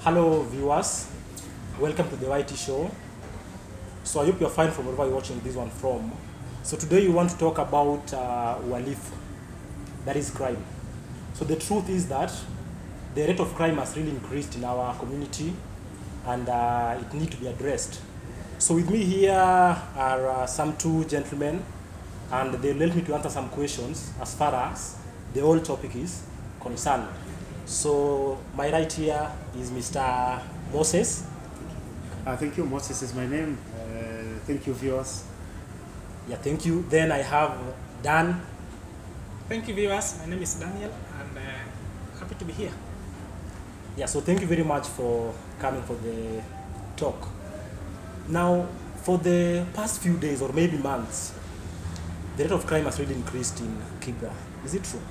Hello viewers, welcome to the YT show. So I hope you're fine from wherever you're watching this one from. So today we want to talk about uhalifu, that is crime. So the truth is that the rate of crime has really increased in our community and it needs to be addressed. So with me here are some two gentlemen and they'll help me to answer some questions as far as the whole topic is concerned. So my right here is Mr. Moses. Thank you. Moses is my name. Thank you, viewers. Yeah, thank you. Then I have Dan. Thank you, viewers. My name is Daniel, and happy to be here. Yeah, so thank you very much for coming for the talk. Now, for the past few days or maybe months, the rate of crime has really increased in Kibra. Is it true?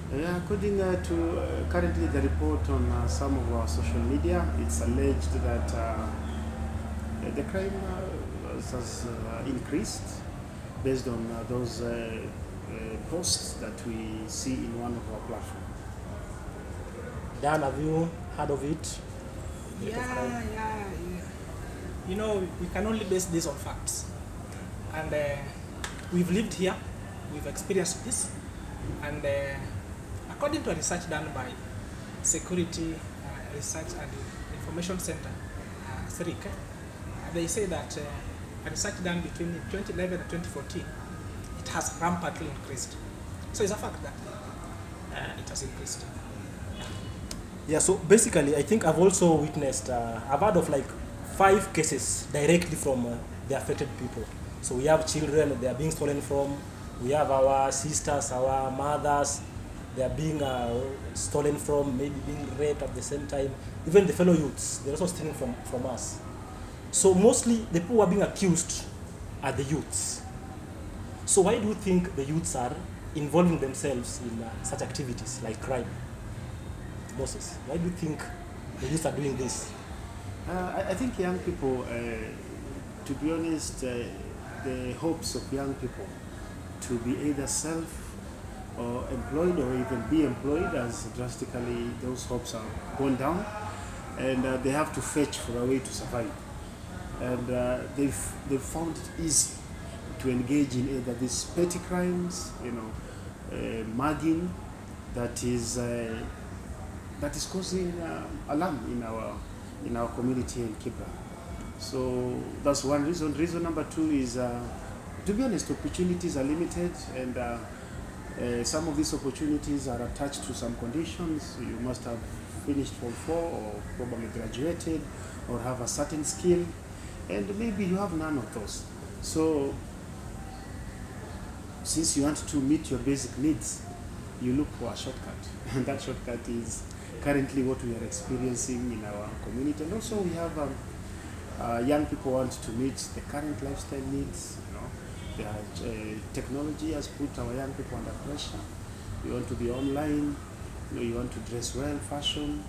According to currently the report on some of our social media, it's alleged that the crime has increased based on those posts that we see in one of our platforms. Dan, have you heard of it? Yeah. You know, we can only base this on facts. And we've lived here, we've experienced this, and according to a research done by Security Research and Information Center, SRIC, they say that a research done between 2011 and 2014, it has rampantly increased. So it's a fact that it has increased. Yeah, so basically, I think I've also witnessed, I've heard of like 5 cases directly from the affected people. So we have children they are being stolen from, we have our sisters, our mothers, they are being stolen from, maybe being raped at the same time. Even the fellow youths, they're also stealing from us. So mostly the people who are being accused are the youths. So why do you think the youths are involving themselves in such activities like crime? Moses, why do you think the youth are doing this? I think young people, to be honest, the hopes of young people to be either self or employed or even be employed, as drastically those hopes are gone down, and they have to fetch for a way to survive. And they've found it easy to engage in either these petty crimes, mugging, that is causing alarm in our community in Kibra. So that's one reason. Reason number 2 is, to be honest, opportunities are limited, and some of these opportunities are attached to some conditions. You must have finished Form 4 or probably graduated or have a certain skill, and maybe you have none of those. So since you want to meet your basic needs, you look for a shortcut, and that shortcut is currently what we are experiencing in our community. And also we have young people want to meet the current lifestyle needs. Technology has put our young people under pressure. You want to be online, you want to dress well, fashion.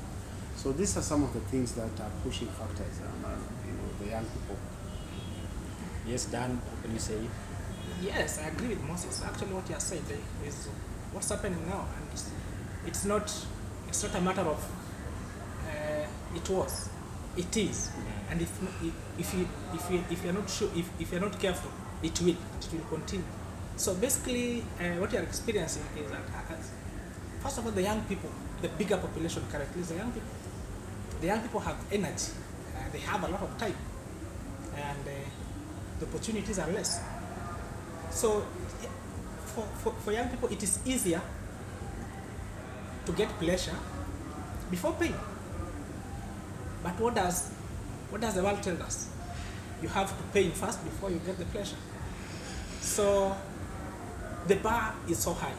So these are some of the things that are pushing factors on the young people. Yes, Dan, what can you say? Yes, I agree with Moses. Actually, what you have said is what's happening now, and it's not a matter of it was, it is, and if you're not sure, if you're not careful, it will continue. So basically, what you are experiencing is that first of all, the young people, the bigger population currently is the young people. The young people have energy, they have a lot of time, and the opportunities are less. So for young people, it is easier to get pleasure before pain. But what does the world tell us? You have to pay first before you get the pleasure. So the bar is so high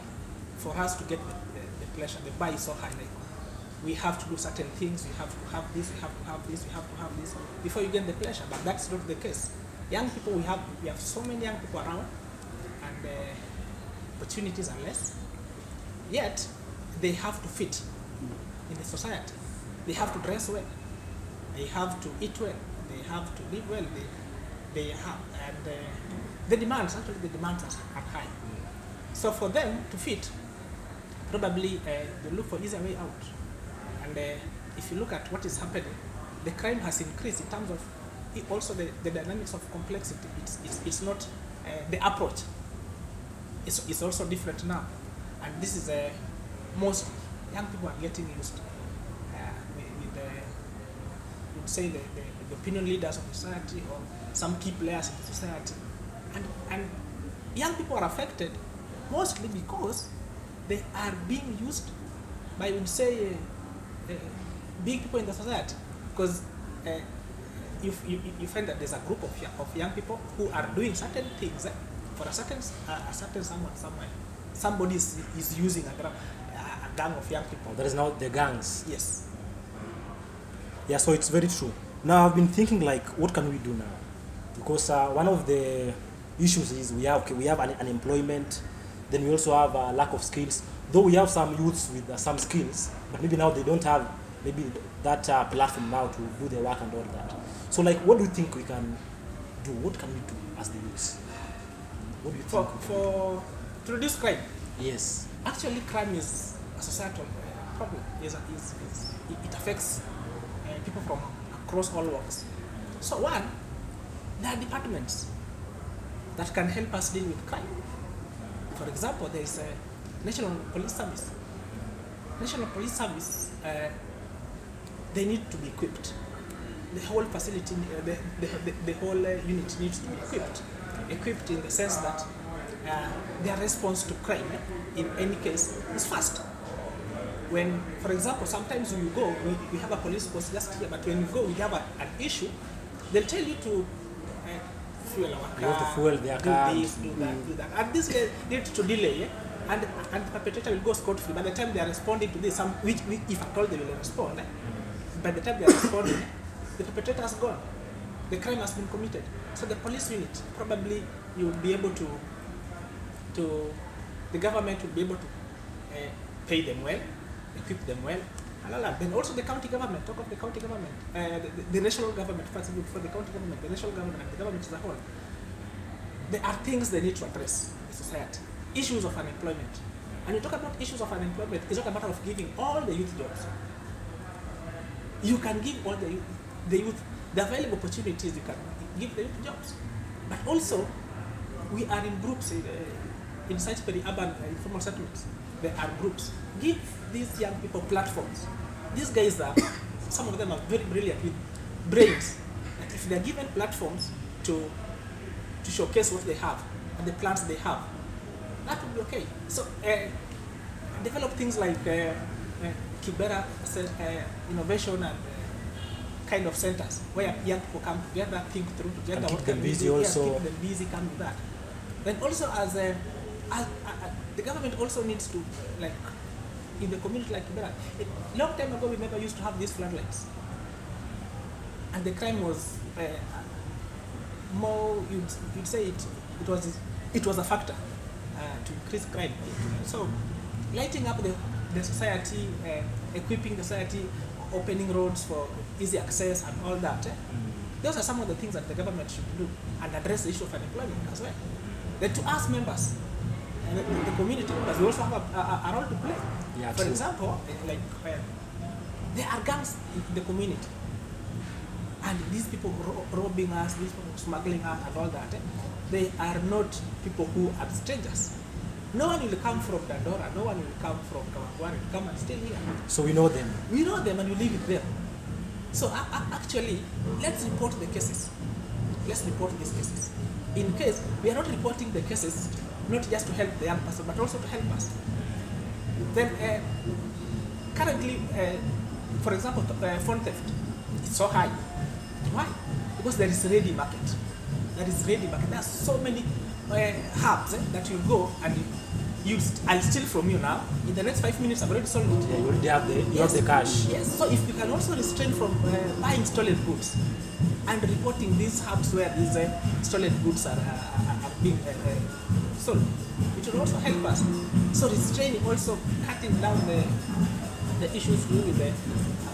for us to get the pleasure. The bar is so high. Like, we have to do certain things. We have to have this. We have to have this. We have to have this before you get the pleasure. But that's not the case. Young people, we have so many young people around, and opportunities are less. Yet they have to fit in the society. They have to dress well. They have to eat well. They have to live well. They have, and the demands are high. So for them to fit, probably they look for easier way out. And if you look at what is happening, the crime has increased in terms of also the dynamics of complexity. It's not the approach. It's also different now, and this is most young people are getting used with the, would say the opinion leaders of society or some key players in the society, and young people are affected mostly because they are being used by, would say, big people in the society, because you find that there's a group of young people who are doing certain things for a certain someone somewhere. Somebody is using a gang of young people. That is now the gangs. Yes. Yeah, so it's very true. Now I've been thinking like, what can we do now? Because one of the issues is we have unemployment, then we also have a lack of skills. Though we have some youths with some skills, but maybe now they don't have maybe that platform now to do their work and all that. So like, what do you think we can do? What can we do as the youths? What do you think? To reduce crime? Yes. Actually, crime is a societal problem. It affects people from across all walks. So one, there are departments that can help us deal with crime. For example, there is a National Police Service. National Police Service, they need to be equipped. The whole facility, the whole unit needs to be equipped. Equipped in the sense that their response to crime, in any case, is fast. When, for example, sometimes we go, we have a police post just here, but when we go, we have an issue, they'll tell you to fuel our car, you have to fuel their car, do this, do that. And this leads to delay, and the perpetrator will go scot-free. By the time they are responding to this, which if at all they will respond, by the time they are responding, the perpetrator has gone. The crime has been committed. So the police unit, probably you will be able to the government will be able to pay them well, equip them well, and all that. Then also the county government, talk of the county government, the national government, first for the county government, the national government, and the government as a whole. There are things they need to address in society. Issues of unemployment. And you talk about issues of unemployment, it's not a matter of giving all the youth jobs. You can give all the youth the available opportunities, you can give the youth jobs. But also, we are in groups in such peri-urban informal settlements. There are groups. Give these young people platforms. These guys some of them are very brilliant with brains. And if they are given platforms to showcase what they have and the plans they have, that would be okay. So develop things like Kibra innovation and kind of centers where young people come together, think through together, and what keep can them we busy do, also. keep them busy, come with that. Then also as the government also needs to, like in the community like Kibra, a long time ago we never used to have these floodlights. And the crime was more, you'd say it was a factor to increase crime. So lighting up the society, equipping the society, opening roads for easy access and all that. Those are some of the things that the government should do and address the issue of unemployment as well. Then to us members, the community members, we also have a role to play. Yeah, for true. example, like there are gangs in the community. And these people robbing us, these people smuggling us and all that, they are not people who are strangers. No one will come from Dandora, no one will come from Kawangware, will come and stay here. So we know them. We know them and we live with them. So actually, let's report the cases. Let's report these cases. In case, we are not reporting the cases, not just to help the young person, but also to help us. Then, currently, for example, phone theft, it's so high. Why? Because there is ready market. There is ready market. There are so many hubs that you go and I'll steal from you now. In the next 5 minutes, I've already sold it. Yeah, you already have the cash. Yes. So if you can also restrain from buying stolen goods and reporting these hubs where these stolen goods are being sold, it will also help us. So restraining, also cutting down the issues to do with the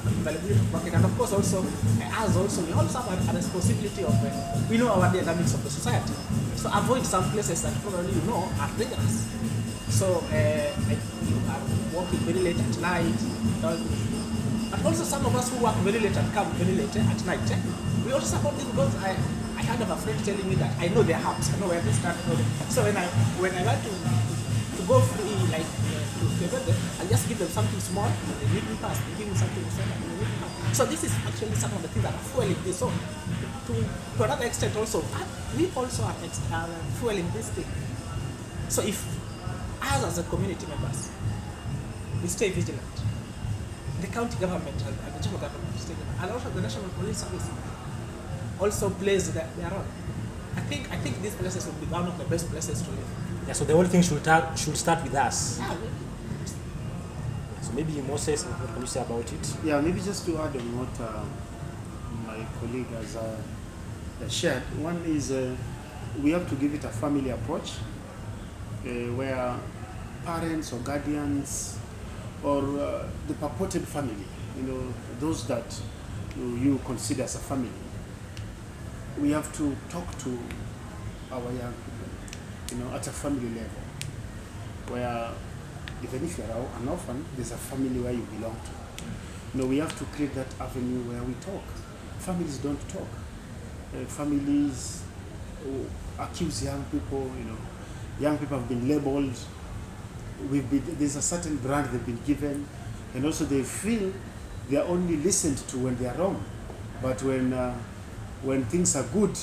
availability of market, and of course also we also have a responsibility of we know our dynamics of the society. So avoid some places that probably you know are dangerous. So like you are walking very late at night, But also some of us who work very late and come very late at night, we also support this because I heard of a friend telling me that I know their hubs, I know where they start. So when I want to go free, like to prevent them, I'll just give them something small, and they need me pass, they give me something small, and they need me pass. So this is actually some of the things that are fueling this. So to another extent also, we also are fueling this thing. So if us as a community members, we stay vigilant, the county government and the general government, and also the National Police Service also plays their role. I think these places will be one of the best places to live. Yeah, so the whole thing should start with us. Yeah. So maybe Moses, what can you say about it? Yeah, maybe just to add on what my colleague has shared. One is we have to give it a family approach where parents or guardians or the purported family, those that you consider as a family, we have to talk to our young people, at a family level, where even if you're an orphan, there's a family where you belong to. We have to create that avenue where we talk. Families don't talk. Families accuse young people, young people have been labeled. There's a certain brand they've been given, and also they feel they are only listened to when they are wrong. But when things are good,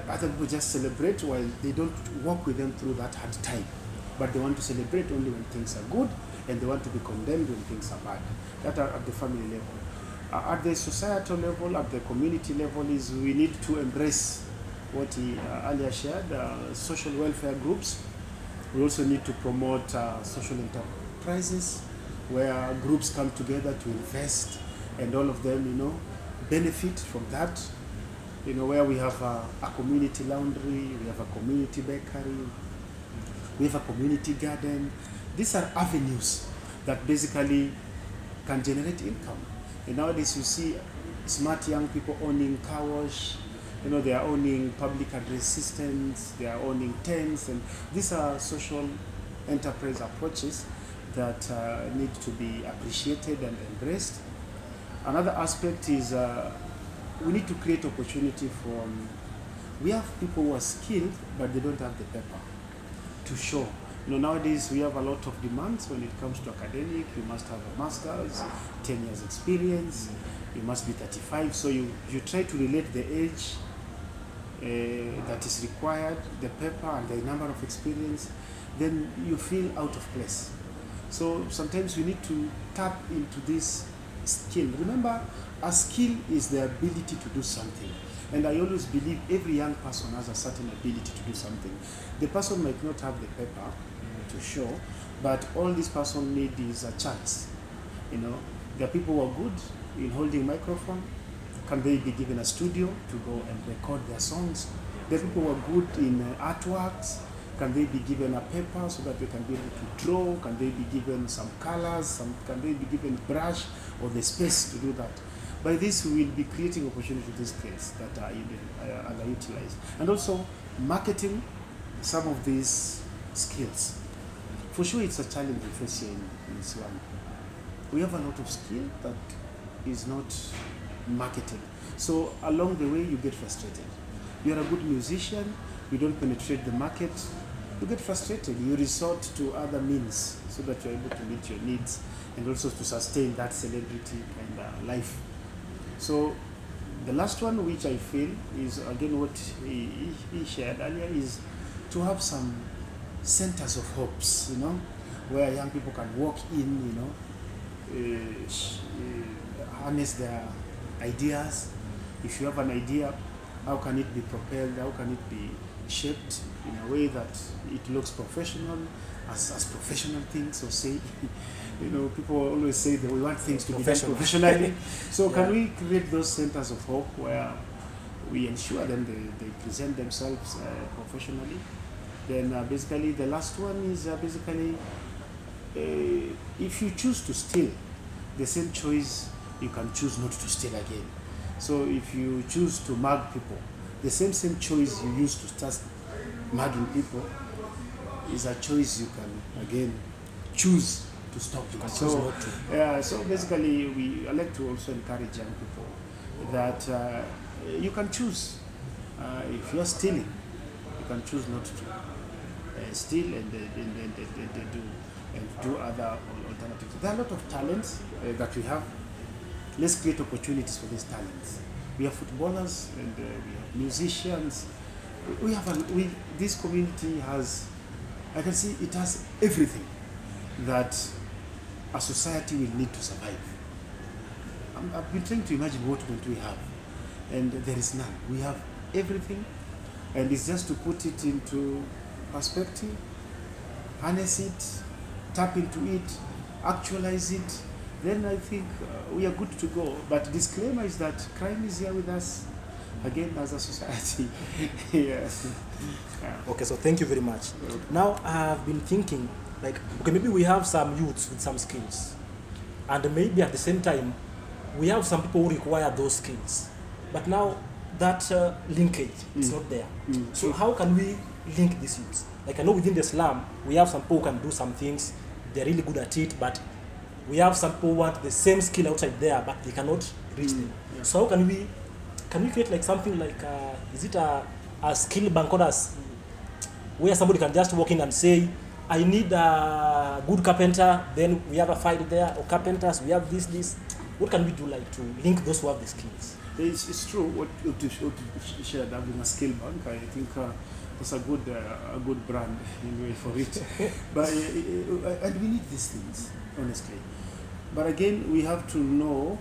other people just celebrate while they don't walk with them through that hard time. But they want to celebrate only when things are good, and they want to be condemned when things are bad. That are at the family level. At the societal level, at the community level, is we need to embrace what he earlier shared, social welfare groups. We also need to promote social enterprises where groups come together to invest, and all of them, benefit from that. Where we have a community laundry, we have a community bakery, we have a community garden. These are avenues that basically can generate income. And nowadays you see smart young people owning car wash, they are owning public address systems, they are owning tents, and these are social enterprise approaches that need to be appreciated and embraced. Another aspect is we need to create opportunity we have people who are skilled, but they don't have the paper to show. Nowadays we have a lot of demands when it comes to academic. You must have a master's, 10 years experience, you must be 35. So you try to relate the age that is required, the paper and the number of experience, then you feel out of place. So sometimes we need to tap into this skill. Remember, a skill is the ability to do something. And I always believe every young person has a certain ability to do something. The person might not have the paper to show, but all this person needs is a chance. There are people who are good in holding microphone. Can they be given a studio to go and record their songs? There are people who are good in artworks. Can they be given a paper so that they can be able to draw? Can they be given some colors? Can they be given brush or the space to do that? By this, we will be creating opportunity to these skills that are underutilized. And also, marketing some of these skills. For sure, it's a challenge we face here in Swami. We have a lot of skill that is not marketed. So along the way, you get frustrated. You're a good musician, you don't penetrate the market, you get frustrated. You resort to other means so that you're able to meet your needs and also to sustain that celebrity and life. So the last one, which I feel is again what he shared earlier, is to have some centers of hopes, where young people can walk in, harness their ideas. If you have an idea, how can it be propelled? How can it be shaped in a way that it looks professional, as professional things, or say, people always say that we want things to be done professionally. So can we create those centers of hope where we ensure them they present themselves professionally? Then basically the last one is if you choose to steal, the same choice you can choose not to steal again. So if you choose to mug people, the same choice you use to start mugging people is a choice you can again choose to stop it. choose So, not to. so basically, I like to also encourage young people that you can choose. If you're stealing, you can choose not to steal and do other alternatives. There are a lot of talents that we have. Let's create opportunities for these talents. We have footballers and we have musicians. This community has, I can see it has everything that a society will need to survive. I've been trying to imagine what don't we have, and there is none. We have everything, and it's just to put it into perspective, harness it, tap into it, actualize it. Then I think we are good to go. But disclaimer is that crime is here with us again as a society. Yes. Okay, so thank you very much. Now I've been thinking, like, okay, maybe we have some youths with some skills, and maybe at the same time, we have some people who require those skills. But now that linkage is not there. So how can we link these youths? Like, I know within the slum, we have some people who can do some things, they're really good at it, but we have some people who want the same skill outside there, but they cannot reach them. Yeah. So how can we create like something like, is it a skill bank, or where somebody can just walk in and say, I need a good carpenter, then we have a file there, or carpenters, we have this. What can we do, like, to link those who have the skills? It's true what you shared, having a skill bank. I think it's a good brand anyway for it. But and we need these things, honestly. But again, we have to know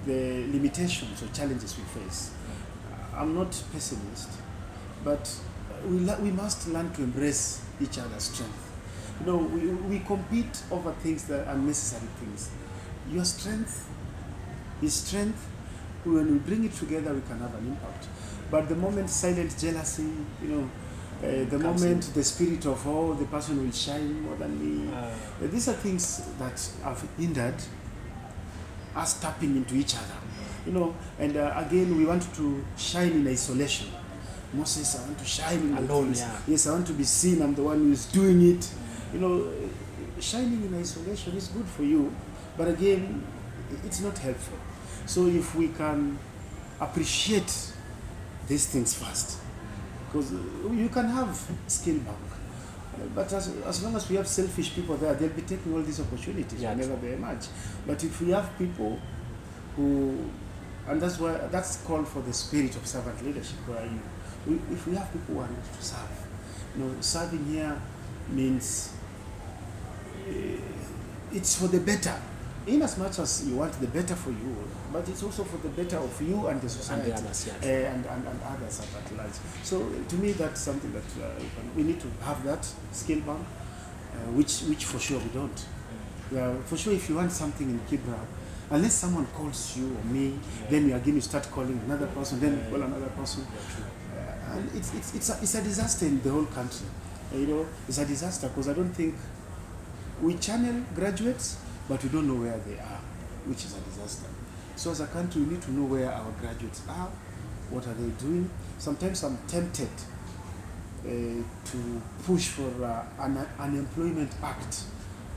the limitations or challenges we face. I'm not pessimist, but we must learn to embrace each other's strength. You know, we compete over things that are necessary things. Your strength is strength. When we bring it together, we can have an impact. But the moment silent jealousy, the moment the spirit of, oh, the person will shine more than me, these are things that have hindered us tapping into each other. And again, we want to shine in isolation. Moses, I want to shine in alone. things. Yeah. Yes, I want to be seen. I'm the one who is doing it. Shining in isolation is good for you, but again, it's not helpful. So if we can appreciate these things first, because you can have skill bank, but as long as we have selfish people there, they'll be taking all these opportunities whenever they emerge. But if we have people who, and that's called for the spirit of servant leadership, where if we have people who are ready to serve, serving here means it's for the better. In as much as you want the better for you, but it's also for the better of you and the society and the others, and others at large. So to me, that's something that we need to have that skill bank, which for sure we don't. For sure, if you want something in Kibra, unless someone calls you or me, then you start calling another person, then call another person, and it's a disaster in the whole country. It's a disaster because I don't think we channel graduates, but we don't know where they are, which is a disaster. So as a country, we need to know where our graduates are, what are they doing. Sometimes I'm tempted to push for an unemployment act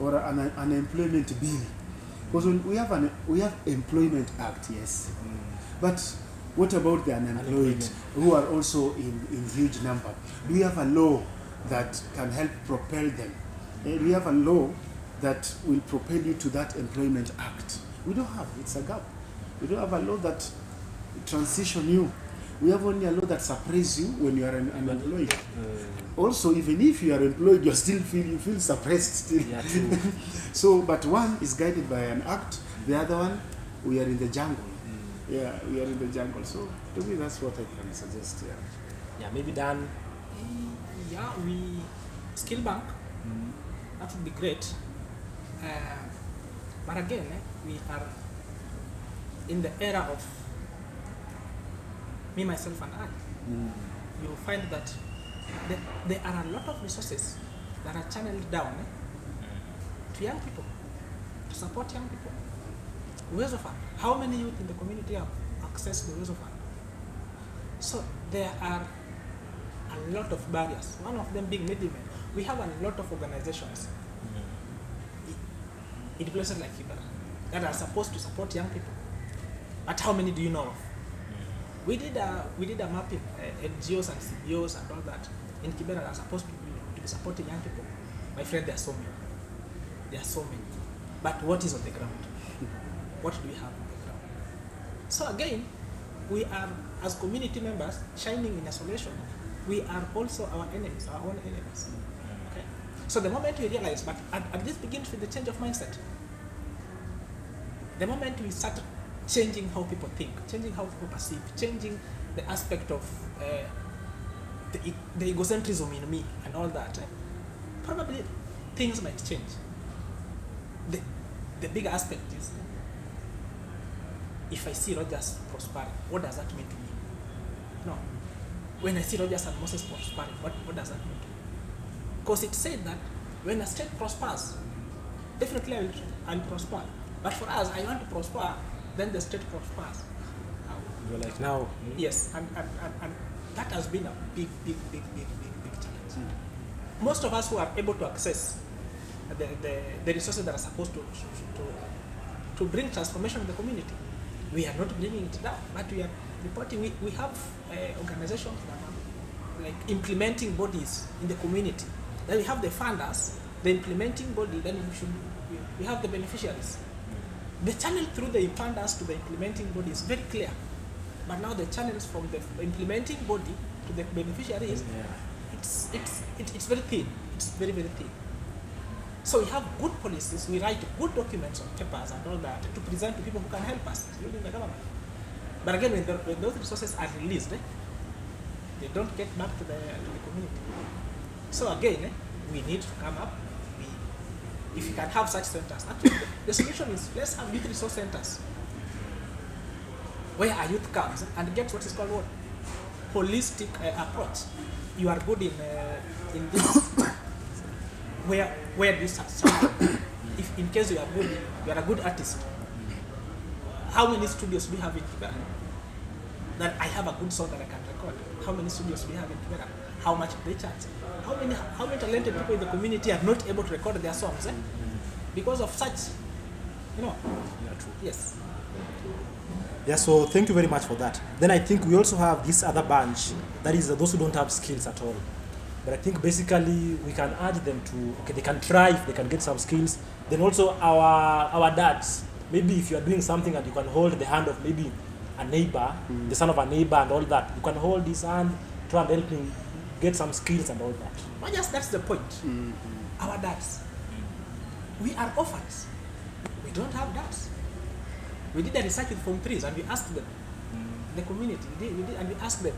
or an unemployment bill. Because we have employment act, yes. But what about the unemployed who are also in huge number? Do we have a law that can help propel them? Do we have a law that will propel you to that employment act? We don't have. It's a gap. We don't have a law that transition you. We have only a law that suppresses you when you are unemployed. Also, even if you are employed, you feel suppressed still. Yeah, true. So, but one is guided by an act. The other one, we are in the jungle. Yeah, we are in the jungle. So, to me, that's what I can suggest. Yeah, maybe Dan. Yeah, skill bank. That would be great. But again, we are in the era of me, myself, and I. You'll find that there are a lot of resources that are channeled down to young people, to support young people. Uwezo Fund. How many youth in the community have access to the Uwezo Fund? So there are a lot of barriers. One of them being middlemen. We have a lot of organizations. in places like Kibra that are supposed to support young people. But how many do you know of? We did a mapping, NGOs and CBOs and all that in Kibra that are supposed to be supporting young people. My friend, there are so many. There are so many. But what is on the ground? What do we have on the ground? So again, we are, as community members, shining in isolation. We are also our enemies, our own enemies. Okay? So the moment we realize, but and this begins with the change of mindset. The moment we start changing how people think, changing how people perceive, changing the aspect of the egocentrism in me and all that, probably things might change. The big aspect is, if I see Rogers prospering, what does that mean to me? No. When I see Rogers and Moses prospering, what does that mean to me? Because it said that when a state prospers, definitely I'll prosper. But for us, I want to prosper, then the state prospers. You're like now. Yes, and that has been a big challenge. Most of us who are able to access the resources that are supposed to bring transformation in the community, we are not bringing it down, but we are reporting. We have organizations that are like implementing bodies in the community. Then we have the funders, the implementing body. Then we have the beneficiaries. The channel through the funders to the implementing body is very clear, but now the channels from the implementing body to the beneficiaries, it's very thin. It's very thin. So we have good policies, we write good documents on papers and all that to present to people who can help us, including the government. But again, when those resources are released, they don't get back to the community. So again, we need to come up. If you can have such centers, actually the solution is, let's have youth resource centers where a youth comes and gets what is called what? Holistic approach. You are good in this. Where do you start? If in case you are a good artist, how many studios do you have in Kibra? That I have a good song that I can record. How many studios do you have in Kibra? How much do they charge? How many talented people in the community are not able to record their songs because of such, Yeah, true. Yes. Yeah, so thank you very much for that. Then I think we also have this other bunch, that is those who don't have skills at all. But I think basically we can urge them to, they can try if they can get some skills. Then also our dads, maybe if you are doing something and you can hold the hand of maybe a neighbor, the son of a neighbor and all that, you can hold his hand, try and help him get some skills and all that. Well, yes, that's the point. Our dads, we are orphans. We don't have dads. We did a research with Form 3s and we asked them, the community, we did, and we asked them,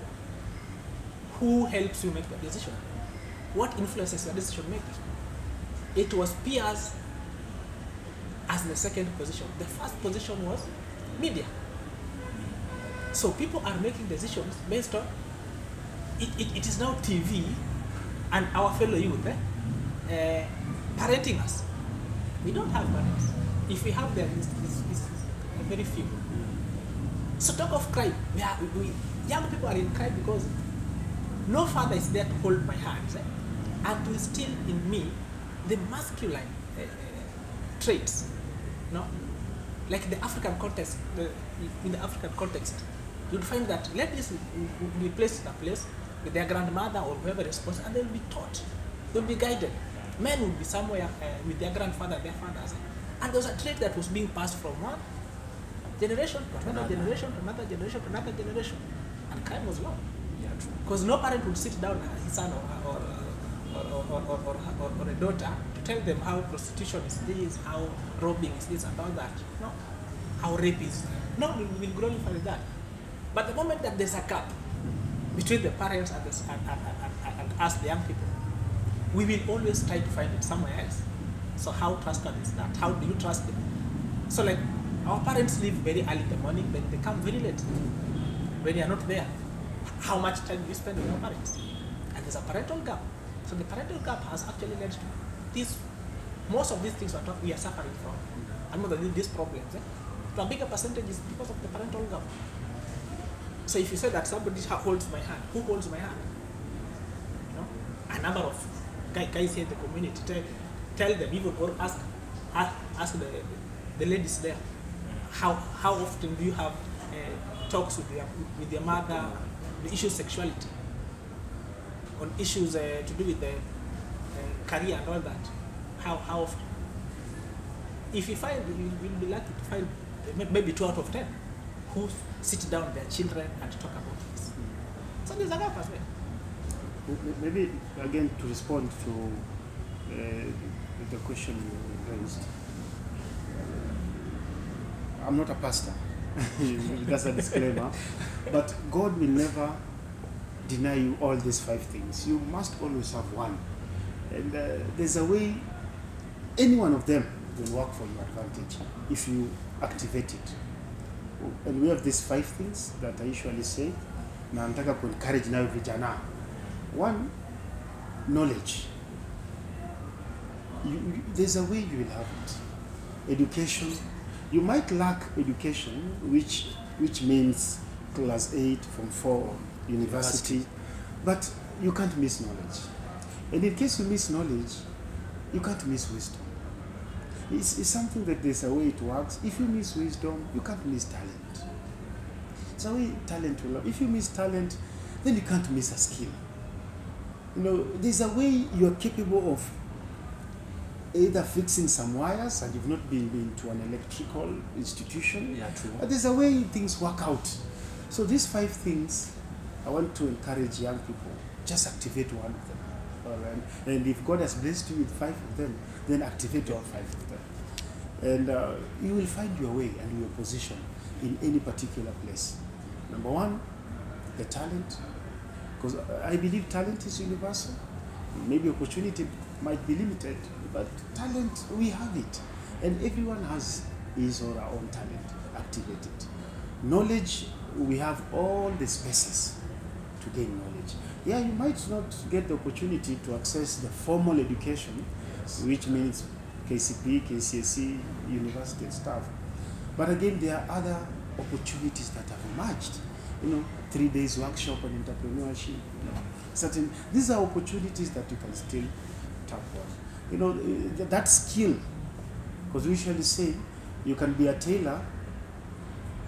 who helps you make the decision? What influences your decision making? It was peers as the second position. The first position was media. So people are making decisions based on, it is now TV and our fellow youth parenting us. We don't have parents. If we have them, it's very few. So talk of crime. Young people are in crime because no father is there to hold my hands and to instill in me the masculine traits. No? Like the African context, in the African context, you'd find that ladies will be placed in a place with their grandmother or whoever is responsible, and they'll be taught, they'll be guided. Men will be somewhere with their grandfather, their fathers. And there was a trait that was being passed from one generation to another generation, to another generation, to another generation. And crime was low. Because no parent would sit down his son or a daughter to tell them how prostitution is this, how robbing is this and all that. No. How rape is. No, we will glorify that. But the moment that there's a gap between the parents and us, the young people, we will always try to find it somewhere else. So how trustworthy is that? How do you trust them? So like our parents leave very early in the morning, then they come very late. When you are not there, how much time do you spend with your parents? And there's a parental gap. So the parental gap has actually led to this. Most of these things we are suffering from, and more than these problems, to a bigger percentage is because of the parental gap. So if you say that somebody holds my hand, who holds my hand? You know? A number of guys here in the community tell them, even or ask, ask the ladies there, how often do you have talks with your mother, the issue of sexuality, on issues to do with the career and all that? How often? If you find, you will be lucky to find maybe 2 out of 10 who sit down with their children and talk about this. So there's a gap as well. Maybe again to respond to the question you raised. I'm not a pastor. That's a disclaimer. But God will never deny you all these 5 things. You must always have one. And there's a way, any one of them will work for your advantage if you activate it. And we have these 5 things that I usually say. Na nataka ku encourage nayo vijana. One, knowledge. There's a way you will have it. Education. You might lack education, which means class 8, from 4, university, but you can't miss knowledge. And in case you miss knowledge, you can't miss wisdom. It's something that there's a way it works. If you miss wisdom, you can't miss talent. It's a way talent will. If you miss talent, then you can't miss a skill. You know, there's a way you're capable of either fixing some wires, and you've not been to an electrical institution. Yeah, true. But there's a way things work out. So these 5 things, I want to encourage young people, just activate one of them. All right? And if God has blessed you with 5 of them, then activate all 5 of them. And you will find your way and your position in any particular place. Number 1, the talent. Because I believe talent is universal. Maybe opportunity might be limited, but talent, we have it. And everyone has his or her own talent. Activate it. Knowledge, we have all the spaces to gain knowledge. Yeah, you might not get the opportunity to access the formal education, which means KCP, KCSE, university and stuff. But again, there are other opportunities that have emerged. 3 days workshop on entrepreneurship. These are opportunities that you can still tap on. That skill, because we usually say you can be a tailor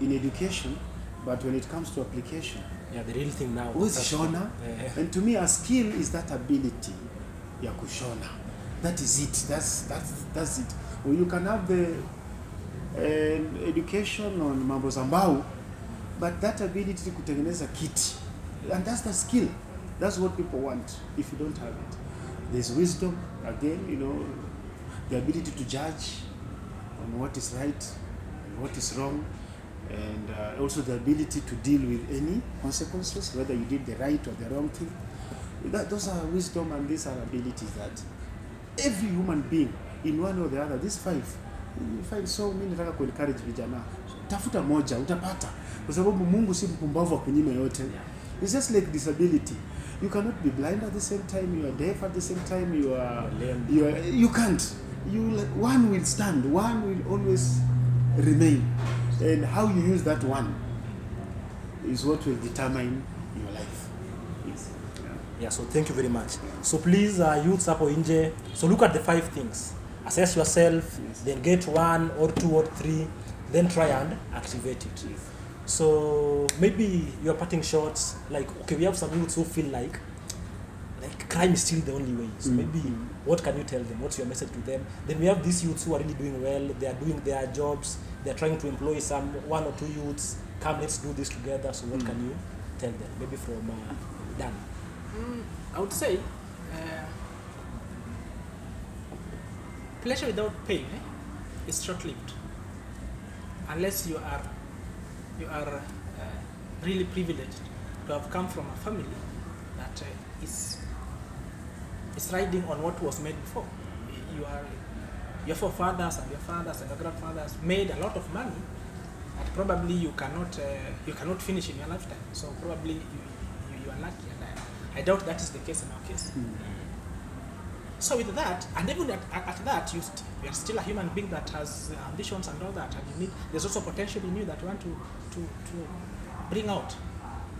in education, but when it comes to application, the real thing now. Who's Shona? And to me, a skill is that ability. Ya kushona. That is it. That's it. Or you can have the education on mambo za mbao, but that ability to kutengeneza kiti, and that's the skill. That's what people want. If you don't have it, there's wisdom. Again, the ability to judge on what is right and what is wrong. And also the ability to deal with any consequences, whether you did the right or the wrong thing. Those are wisdom, and these are abilities that every human being, in one or the other, these 5, you find. So mimi nataka ku encourage vijana, tafuta moja utapata, kwa sababu Mungu si mpumbavu akunyima yote. It's just like disability. You cannot be blind at the same time, you are deaf at the same time, you can't. One will stand, one will always remain. And how you use that one is what will determine your life. Yes. Yeah, so thank you very much. So please, youths hapo nje, so look at the 5 things. Assess yourself, then get 1 or 2 or 3, then try and activate it. Yes. So maybe you're parting shots, like, okay, we have some youths who feel like crime is still the only way. So maybe what can you tell them? What's your message to them? Then we have these youths who are really doing well, they are doing their jobs, they're trying to employ 1 or 2 youths. Come, let's do this together. So what can you tell them? Maybe from Dan. I would say pleasure without pain is short-lived, unless you are really privileged to have come from a family that is riding on what was made before. Your forefathers and your fathers and your grandfathers made a lot of money that probably you cannot finish in your lifetime. So probably you are lucky, and I doubt that is the case in our case. So with that, and even at that, you are still a human being that has ambitions and all that, and there's also potential in you that you want to bring out.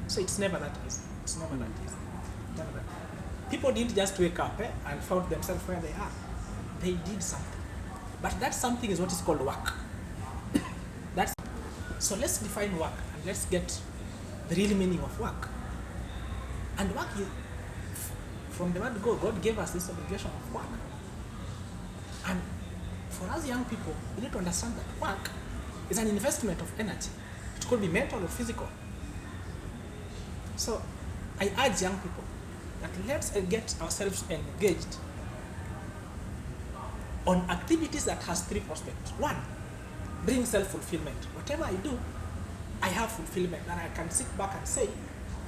So it's never that easy. It's never that easy. Never that. People didn't just wake up and found themselves where they are. They did something. But that something is what is called work. That's so let's define work and let's get the real meaning of work. And work is from the word go, God gave us this obligation of work. And for us young people, we need to understand that work is an investment of energy. It could be mental or physical. So I urge young people that let's get ourselves engaged on activities that has three prospects. One, bring self-fulfillment. Whatever I do, I have fulfillment, and I can sit back and say,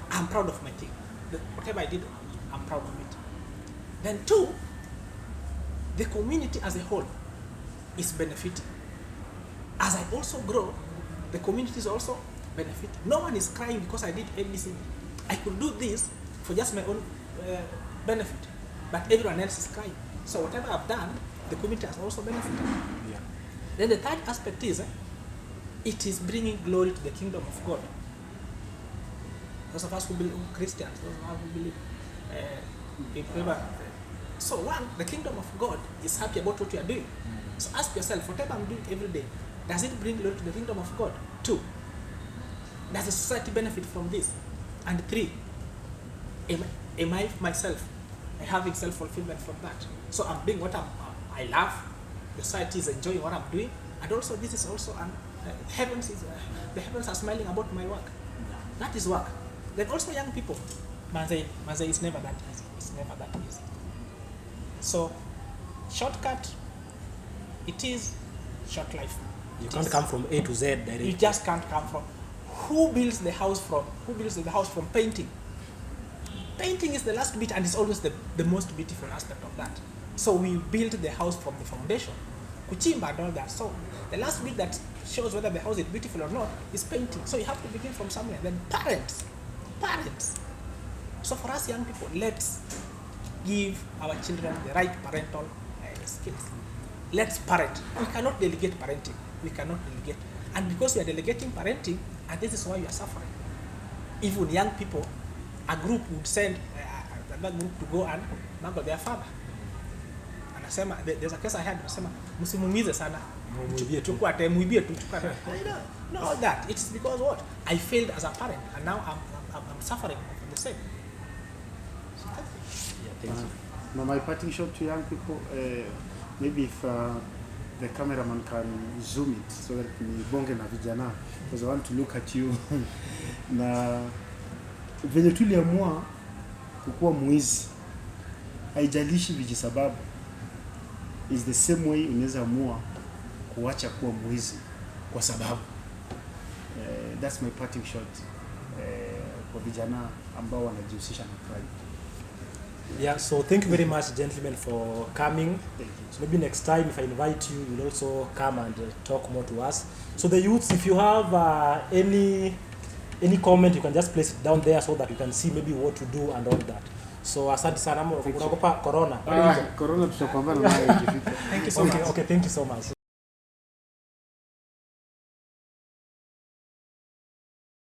I'm proud of my thing. Whatever I did, I'm proud of it. Then two, the community as a whole is benefiting. As I also grow, the community is also benefiting. No one is crying because I did ABC. I could do this for just my own benefit, but everyone else is crying. So whatever I've done, the community has also benefited. Yeah. Then the third aspect is, it is bringing glory to the kingdom of God. Those of us who believe Christians, those of us who believe so one, the kingdom of God is happy about what you are doing. So ask yourself, whatever I'm doing every day, does it bring glory to the kingdom of God? Two, does the society benefit from this? And three, am I myself having self-fulfillment from that? So I'm doing what I love, the society is enjoying what I'm doing, and also this is also the heavens are smiling about my work. That is work. Then also young people, Manze is never that easy. It's never that easy. So shortcut, it is short life. You can't come from A to Z directly. You just can't come from. Who builds the house from painting? Painting is the last bit, and it's always the most beautiful aspect of that. So we build the house from the foundation, kuchimba and all that. So the last bit that shows whether the house is beautiful or not is painting. So you have to begin from somewhere. Then parents. So for us young people, let's give our children the right parental skills. Let's parent. We cannot delegate parenting. We cannot delegate. And because we are delegating parenting, and this is why we are suffering. Even young people, a group would send another group to go and mangle their father. Anasema, there's a case I had, anasema, msimumize sana. Muibie tu. No, all that. It's because what? I failed as a parent, and now I'm suffering from the same. So thank you. Yeah, thank you. Now my parting shot to young people, maybe if the cameraman can zoom it so that ni bonge na vijana, because I want to look at you. Na venye tuliamua kukuwa mwizi, haijalishi vijisababu, is the same way unaweza amua kuacha kuwa mwizi kwa sababu. That's my parting shot kwa vijana ambao wanajihusisha na crime. Yeah, so thank you very much, gentlemen, for coming. Thank you. So maybe next time, if I invite you, you'll also come and talk more to us. So the youths, if you have any comment, you can just place it down there so that you can see maybe what to do and all that. So asante sana, unaogopa corona. Corona tutapambana nayo ikifika. Thank you so much. Okay, thank you so much.